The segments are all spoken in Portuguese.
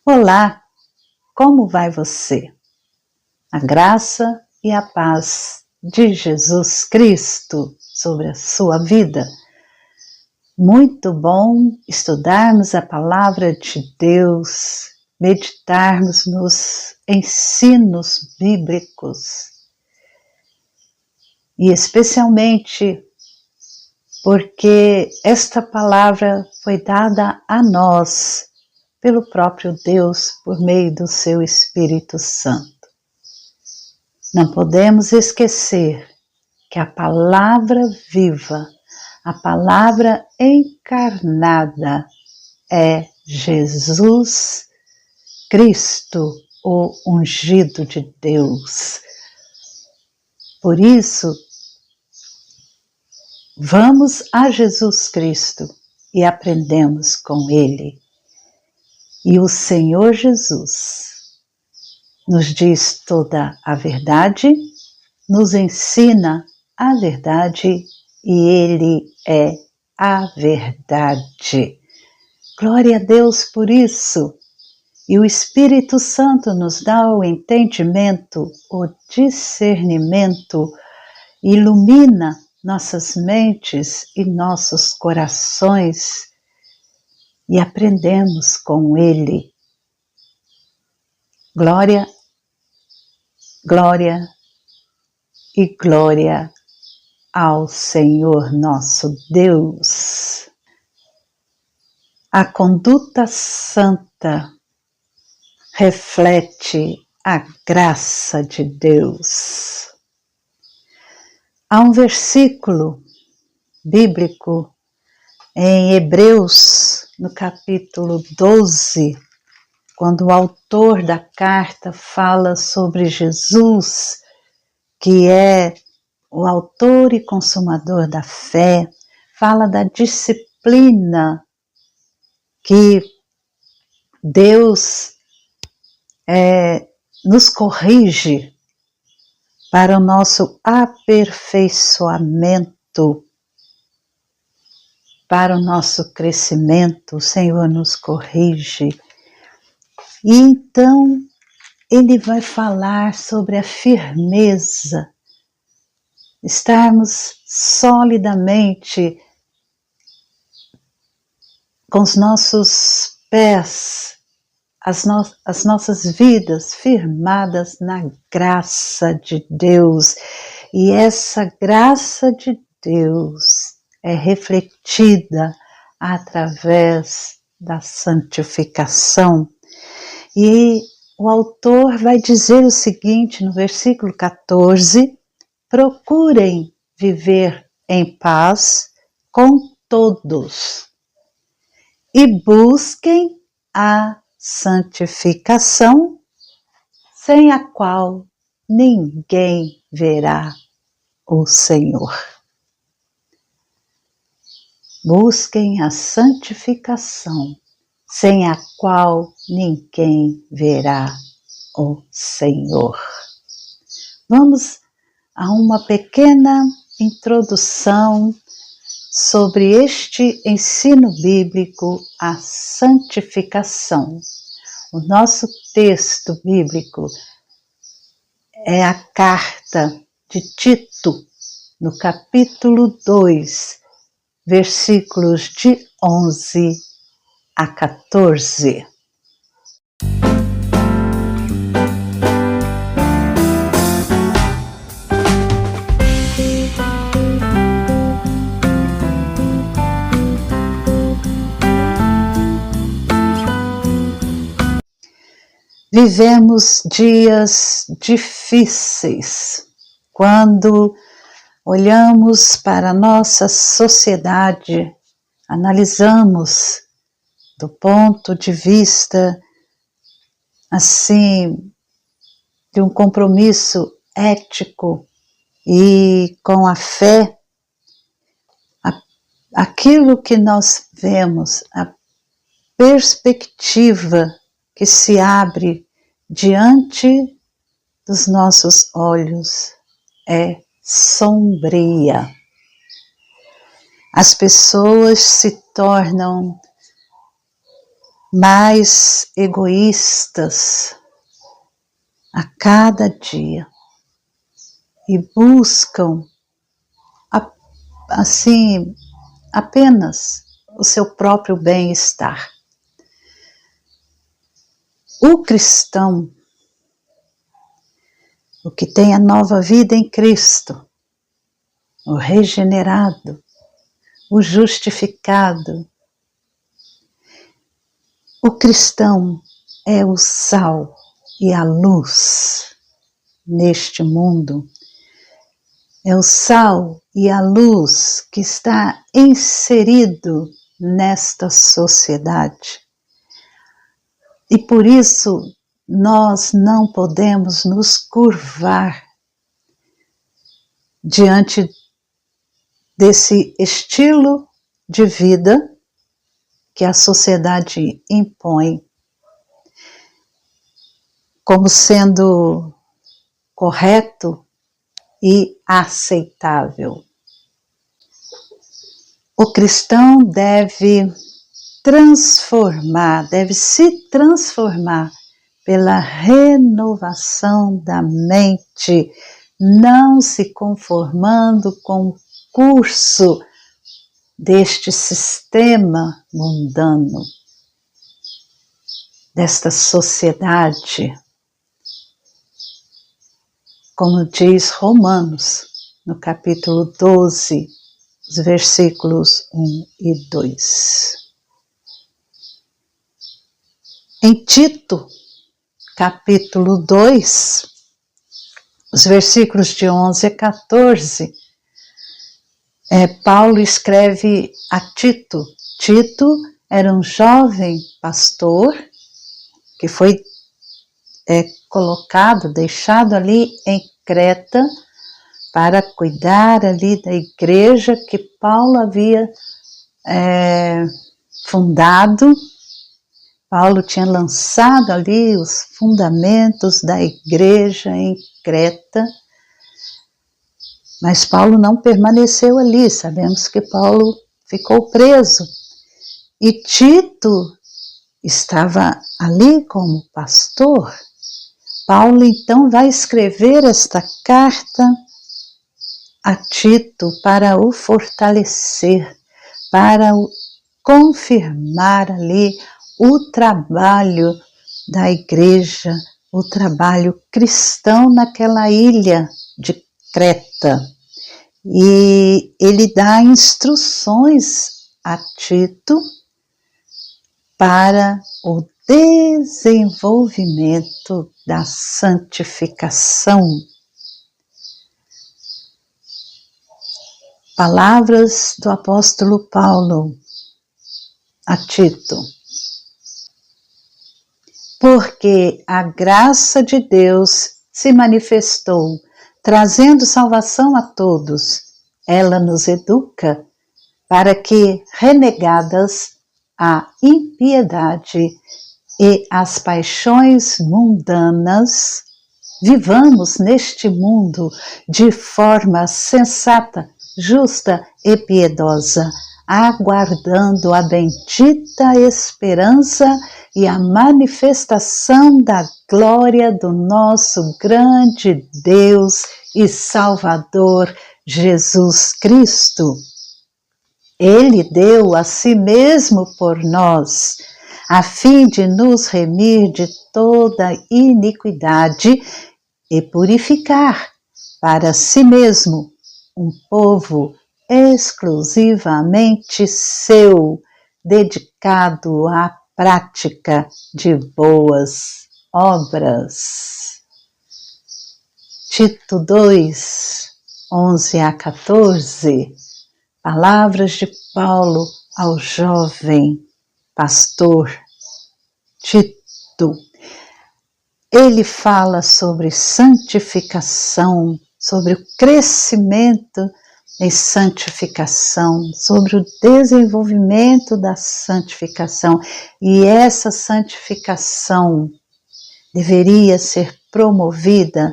Olá, como vai você? A graça e a paz de Jesus Cristo sobre a sua vida. Muito bom estudarmos a palavra de Deus, meditarmos nos ensinos bíblicos e especialmente porque esta palavra foi dada a nós pelo próprio Deus por meio do seu Espírito Santo. Não podemos esquecer que a palavra viva, a palavra encarnada é Jesus Cristo, o ungido de Deus. Por isso, vamos a Jesus Cristo e aprendemos com Ele. E o Senhor Jesus nos diz toda a verdade, nos ensina a verdade e Ele é a verdade. Glória a Deus por isso. E o Espírito Santo nos dá o entendimento, o discernimento, ilumina nossas mentes e nossos corações e aprendemos com Ele. Glória, glória e glória ao Senhor nosso Deus. A conduta santa reflete a graça de Deus. Há um versículo bíblico em Hebreus, no capítulo 12, quando o autor da carta fala sobre Jesus, que é o autor e consumador da fé, fala da disciplina que Deus nos corrige para o nosso aperfeiçoamento, para o nosso crescimento. O Senhor nos corrige. E então Ele vai falar sobre a firmeza, estarmos solidamente com os nossos pés, as nossas vidas firmadas na graça de Deus. E essa graça de Deus é refletida através da santificação. E o autor vai dizer o seguinte no versículo 14: procurem viver em paz com todos e busquem a santificação, sem a qual ninguém verá o Senhor. Busquem a santificação, sem a qual ninguém verá o Senhor. Vamos a uma pequena introdução sobre este ensino bíblico, a santificação. O nosso texto bíblico é a carta de Tito, no capítulo 2, versículos de 11 a 14. Vivemos dias difíceis quando olhamos para a nossa sociedade, analisamos do ponto de vista assim de um compromisso ético e com a fé, aquilo que nós vemos, a perspectiva que se abre diante dos nossos olhos é sombria. As pessoas se tornam mais egoístas a cada dia e buscam assim apenas o seu próprio bem-estar. O cristão, o que tem a nova vida em Cristo, o regenerado, o justificado, o cristão é o sal e a luz neste mundo. É o sal e a luz que está inserido nesta sociedade. E por isso nós não podemos nos curvar diante desse estilo de vida que a sociedade impõe como sendo correto e aceitável. O cristão deve se transformar pela renovação da mente, não se conformando com o curso deste sistema mundano, desta sociedade. Como diz Romanos, no capítulo 12, os versículos 1 e 2. Em Tito, capítulo 2, os versículos de 11 a 14, Paulo escreve a Tito. Tito era um jovem pastor que foi deixado ali em Creta para cuidar ali da igreja que Paulo havia fundado. Paulo tinha lançado ali os fundamentos da igreja em Creta, mas Paulo não permaneceu ali. Sabemos que Paulo ficou preso e Tito estava ali como pastor. Paulo então vai escrever esta carta a Tito para o fortalecer, para confirmar ali o trabalho da igreja, o trabalho cristão naquela ilha de Creta. E ele dá instruções a Tito para o desenvolvimento da santificação. Palavras do apóstolo Paulo a Tito. Porque a graça de Deus se manifestou, trazendo salvação a todos. Ela nos educa para que, renegadas a impiedade e as paixões mundanas, vivamos neste mundo de forma sensata, justa e piedosa, aguardando a bendita esperança e a manifestação da glória do nosso grande Deus e Salvador Jesus Cristo. Ele deu a si mesmo por nós, a fim de nos remir de toda iniquidade e purificar para si mesmo um povo exclusivamente seu, dedicado à prática de boas obras. Tito 2, 11 a 14, palavras de Paulo ao jovem pastor Tito. Ele fala sobre santificação, sobre o crescimento em santificação, sobre o desenvolvimento da santificação. E essa santificação deveria ser promovida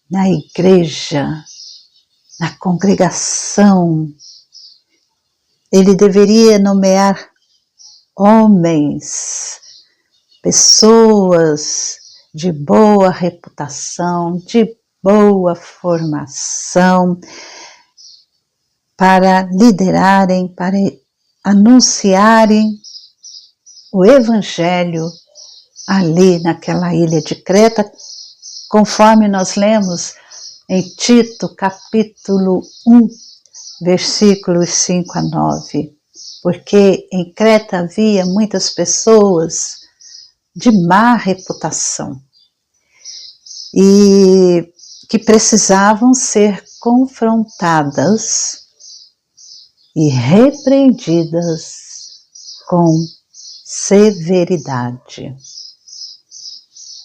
na igreja, na congregação. Ele deveria nomear homens, pessoas de boa reputação, de boa formação, para liderarem, para anunciarem o Evangelho ali naquela ilha de Creta, conforme nós lemos em Tito, capítulo 1, versículos 5 a 9. Porque em Creta havia muitas pessoas de má reputação e que precisavam ser confrontadas e repreendidas com severidade.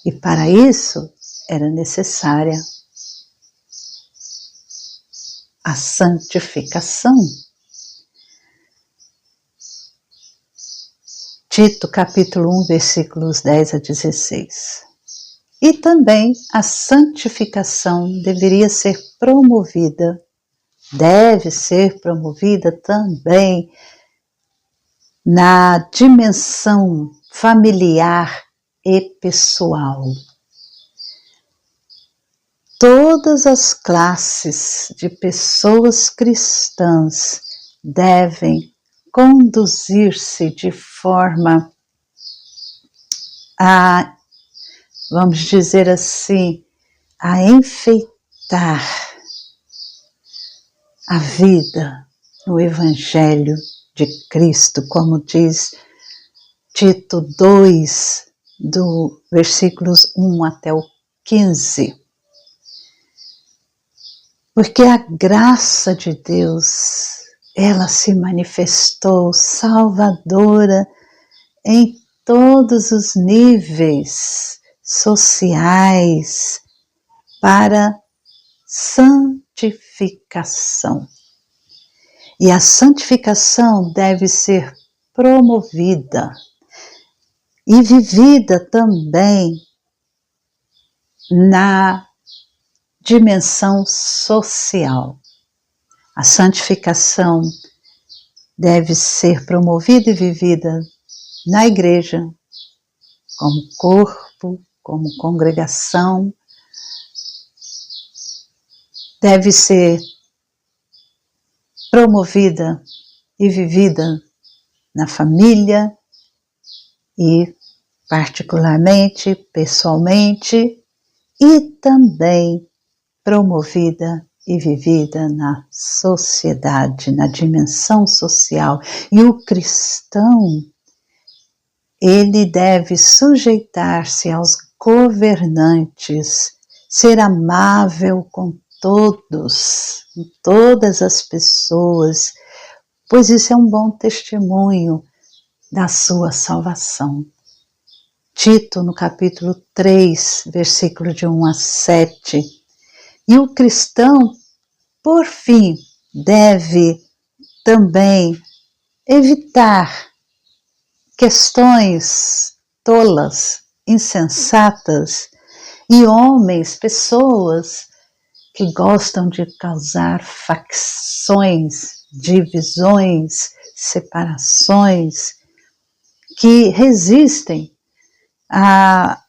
E para isso era necessária a santificação. Tito, capítulo 1, versículos 10 a 16. E também a santificação deveria ser promovida, deve ser promovida também na dimensão familiar e pessoal. Todas as classes de pessoas cristãs devem conduzir-se de forma a, vamos dizer assim, a enfeitar a vida no Evangelho de Cristo, como diz Tito 2, do versículos 1 até o 15. Porque a graça de Deus, ela se manifestou salvadora em todos os níveis sociais para santificação. E a santificação deve ser promovida e vivida também na dimensão social. A santificação deve ser promovida e vivida na igreja, como corpo, como congregação. Deve ser promovida e vivida na família e, particularmente, pessoalmente, e também promovida e vivida na sociedade, na dimensão social. E o cristão, ele deve sujeitar-se aos governantes, ser amável com todos, com todas as pessoas, pois isso é um bom testemunho da sua salvação. Tito, no capítulo 3, versículo de 1 a 7. E o cristão, por fim, deve também evitar questões tolas, insensatas, e homens, pessoas que gostam de causar facções, divisões, separações, que resistem a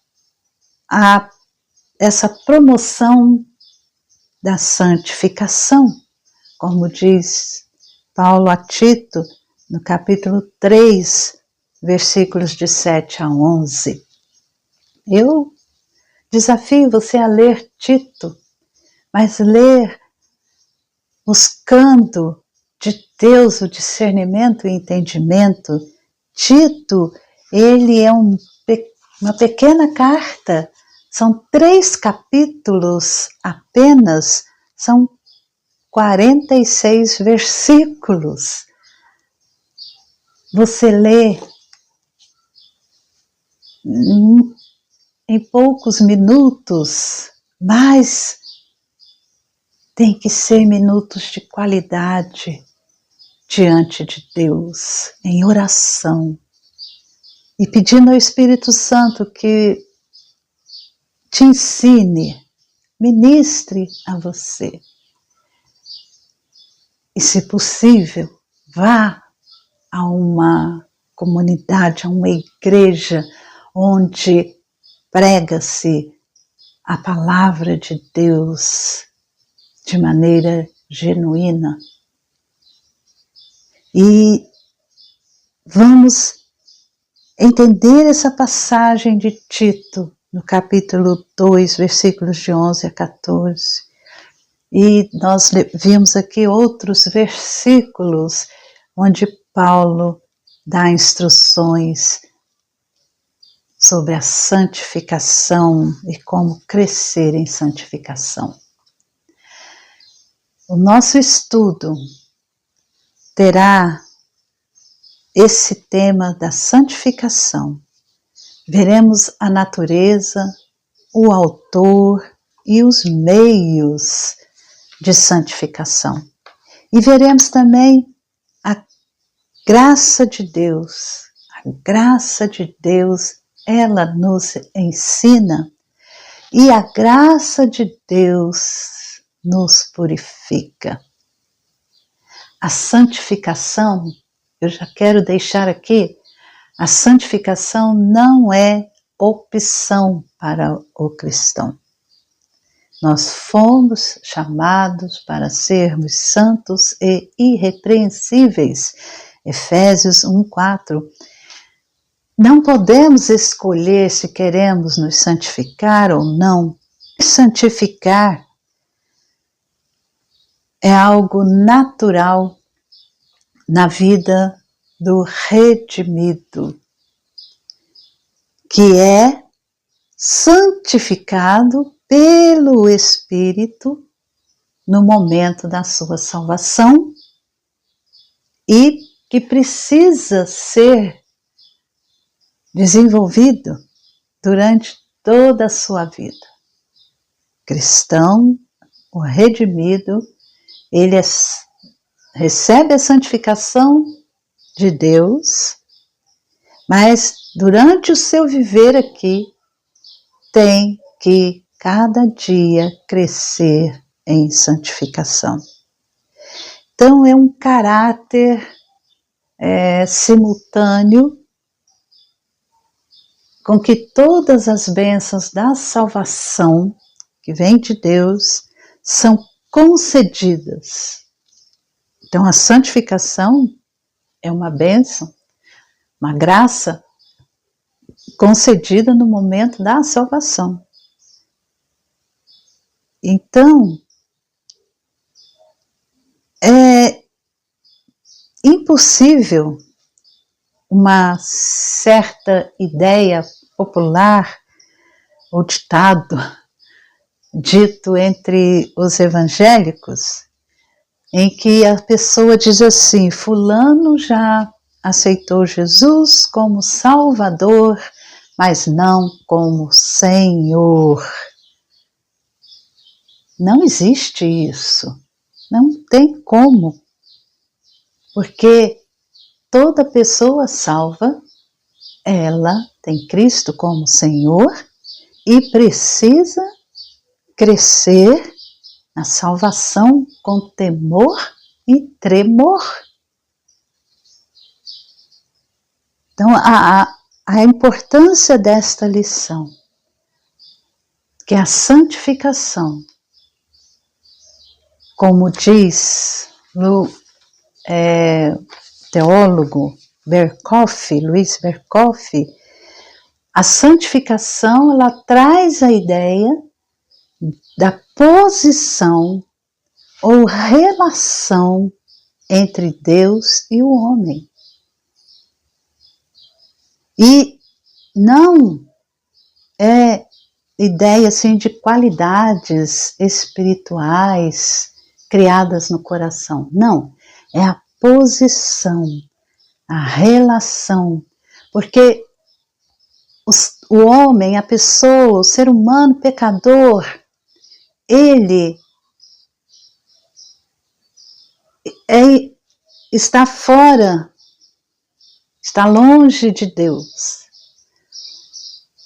essa promoção da santificação, como diz Paulo a Tito, no capítulo 3, versículos de 7 a 11. Eu desafio você a ler Tito, mas ler buscando de Deus o discernimento e entendimento. Tito, ele é uma pequena carta, são 3 capítulos apenas, são 46 versículos. Você lê em poucos minutos, mas tem que ser minutos de qualidade diante de Deus, em oração, e pedindo ao Espírito Santo que te ensine, ministre a você. E, se possível, vá a uma comunidade, a uma igreja onde prega-se a palavra de Deus de maneira genuína. E vamos entender essa passagem de Tito, no capítulo 2, versículos de 11 a 14. E nós vimos aqui outros versículos onde Paulo dá instruções sobre a santificação e como crescer em santificação. O nosso estudo terá esse tema da santificação. Veremos a natureza, o autor e os meios de santificação. E veremos também a graça de Deus. A graça de Deus, ela nos ensina, e a graça de Deus nos purifica. A santificação, eu já quero deixar aqui, a santificação não é opção para o cristão. Nós fomos chamados para sermos santos e irrepreensíveis. Efésios 1:4. Não podemos escolher se queremos nos santificar ou não. Santificar é algo natural na vida do redimido, que é santificado pelo Espírito no momento da sua salvação e que precisa ser desenvolvido durante toda a sua vida. Cristão, o redimido, ele recebe a santificação de Deus, mas durante o seu viver aqui tem que cada dia crescer em santificação. Então é um caráter simultâneo com que todas as bênçãos da salvação que vem de Deus são concedidas. Então a santificação é uma bênção, uma graça concedida no momento da salvação. Então, é impossível uma certa ideia popular ou ditado dito entre os evangélicos, em que a pessoa diz assim: fulano já aceitou Jesus como Salvador, mas não como Senhor. Não existe isso, não tem como, porque toda pessoa salva, ela tem Cristo como Senhor e precisa crescer na salvação com temor e tremor. Então, a importância desta lição, que é a santificação, como diz o teólogo Luiz Berkoff, a santificação ela traz a ideia da posição ou relação entre Deus e o homem. E não é ideia assim de qualidades espirituais criadas no coração. Não, é a posição, a relação. Porque o homem, a pessoa, o ser humano pecador, ele está fora, está longe de Deus.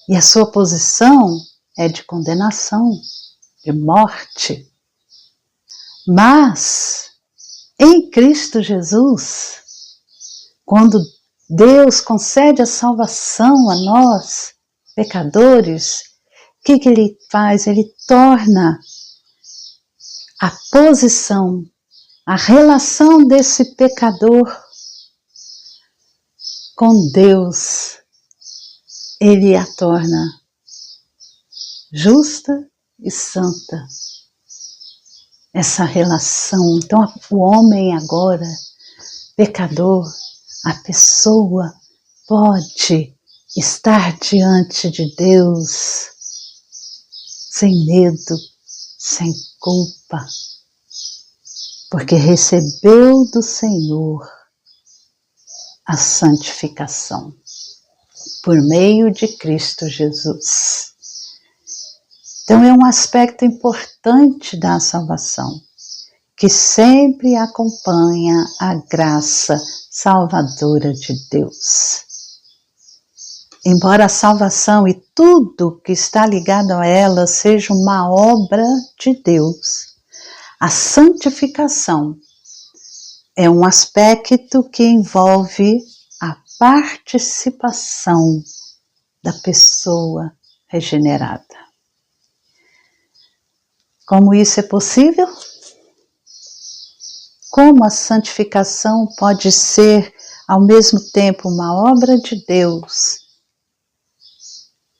E a sua posição é de condenação, de morte. Mas, em Cristo Jesus, quando Deus concede a salvação a nós, pecadores, o que Ele faz? Ele torna a posição, a relação desse pecador com Deus, Ele a torna justa e santa. Essa relação. Então, o homem agora, pecador, a pessoa pode estar diante de Deus sem medo, sem culpa, porque recebeu do Senhor a santificação por meio de Cristo Jesus. Então é um aspecto importante da salvação, que sempre acompanha a graça salvadora de Deus. Embora a salvação e tudo que está ligado a ela seja uma obra de Deus, a santificação é um aspecto que envolve a participação da pessoa regenerada. Como isso é possível? Como a santificação pode ser ao mesmo tempo uma obra de Deus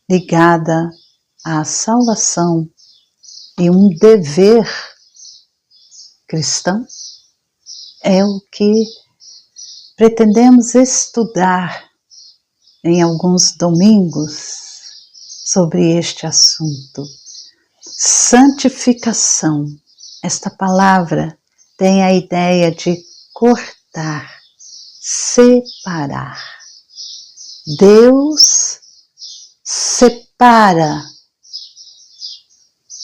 ligada à salvação e um dever cristão? É o que pretendemos estudar em alguns domingos sobre este assunto. Santificação. Esta palavra tem a ideia de cortar, separar. Deus separa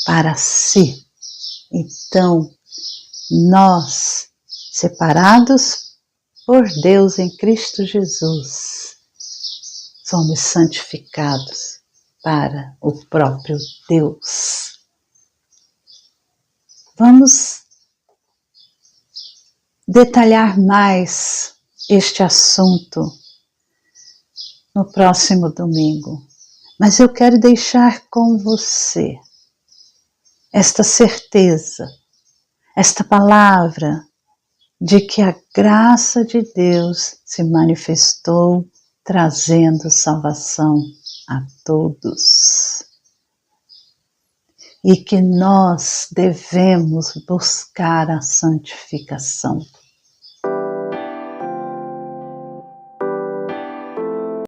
para si. Então, nós, separados por Deus em Cristo Jesus, somos santificados para o próprio Deus. Vamos detalhar mais este assunto no próximo domingo, mas eu quero deixar com você esta certeza, esta palavra de que a graça de Deus se manifestou trazendo salvação a todos. E que nós devemos buscar a santificação.